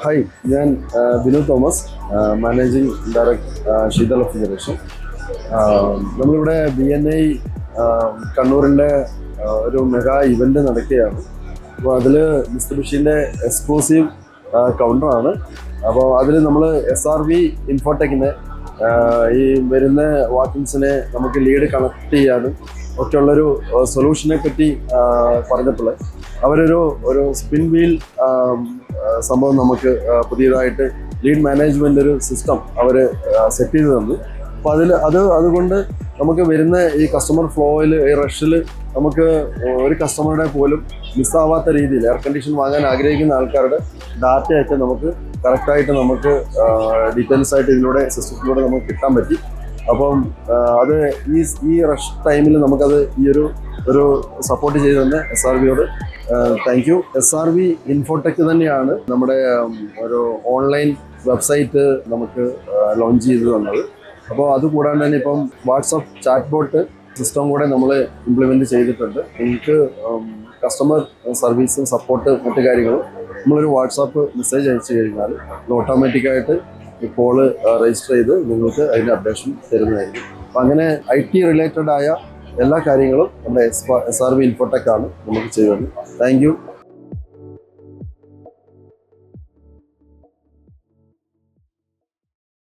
Hi, ഞാൻ Binu Thomas, managing director Sheetal federation. നമ്മളിവിടെ BNI കണ്ണൂരിൻ്റെ ഒരു മെഗാ ഇവൻ്റ് നടക്കുകയാണ്. അപ്പോൾ അതിൽ മിസ്തുബിഷിൻ്റെ എക്സ്ക്ലൂസീവ് കൗണ്ടറാണ്. അപ്പോൾ അതിൽ നമ്മൾ SRV ഇൻഫോടെക്കിനെ ഈ വരുന്ന വാക്കിൻസിനെ നമുക്ക് ലീഡ് കണക്ട് ചെയ്യാനും ഒക്കെയുള്ളൊരു സൊല്യൂഷനെ പറ്റി പറഞ്ഞപ്പോൾ അവരൊരു സ്പിൻ വീൽ സംഭവം നമുക്ക് പുതിയതായിട്ട് ലീഡ് മാനേജ്മെൻ്റ് ഒരു സിസ്റ്റം അവർ സെറ്റ് ചെയ്ത് തന്നു. അപ്പോൾ അതുകൊണ്ട് നമുക്ക് വരുന്ന ഈ കസ്റ്റമർ ഫ്ലോയിൽ, ഈ റഷിൽ നമുക്ക് ഒരു കസ്റ്റമറുടെ പോലും മിസ്സാവാത്ത രീതിയിൽ എയർ കണ്ടീഷൻ വാങ്ങാൻ ആഗ്രഹിക്കുന്ന ആൾക്കാരുടെ ഡാറ്റയൊക്കെ നമുക്ക് കറക്റ്റായിട്ട് നമുക്ക് ഡീറ്റെയിൽസ് ആയിട്ട് ഇതിലൂടെ സിസ്റ്റത്തിലൂടെ നമുക്ക് കിട്ടാൻ പറ്റി. അപ്പം അത് ഈ റഷ് ടൈമിൽ നമുക്കത് ഒരു സപ്പോർട്ട് ചെയ്ത് തന്നെ SRVയോട് താങ്ക് യു. SRV ഇൻഫോടെക് തന്നെയാണ് നമ്മുടെ ഒരു ഓൺലൈൻ വെബ്സൈറ്റ് നമുക്ക് ലോഞ്ച് ചെയ്ത് തന്നത്. അപ്പോൾ അതുകൂടാണ്ട് തന്നെ ഇപ്പം വാട്സപ്പ് ചാറ്റ് ബോട്ട് സിസ്റ്റം കൂടെ നമ്മൾ ഇംപ്ലിമെൻറ്റ് ചെയ്തിട്ടുണ്ട്. നിങ്ങൾക്ക് കസ്റ്റമർ സർവീസും സപ്പോർട്ട് മറ്റു കാര്യങ്ങളും നമ്മളൊരു വാട്സാപ്പ് മെസ്സേജ് അയച്ചു കഴിഞ്ഞാൽ ഓട്ടോമാറ്റിക്കായിട്ട് കോള് രജിസ്റ്റർ ചെയ്ത് നിങ്ങൾക്ക് അതിൻ്റെ അപ്ഡേഷൻ തരുന്നതായിരിക്കും. അപ്പം അങ്ങനെ IT റിലേറ്റഡ് ആയ എല്ലാ കാര്യങ്ങളും നമ്മുടെ SRV ഇൻഫോടെക് ആണ് നമുക്ക് ചെയ്യുന്നത്. Thank you.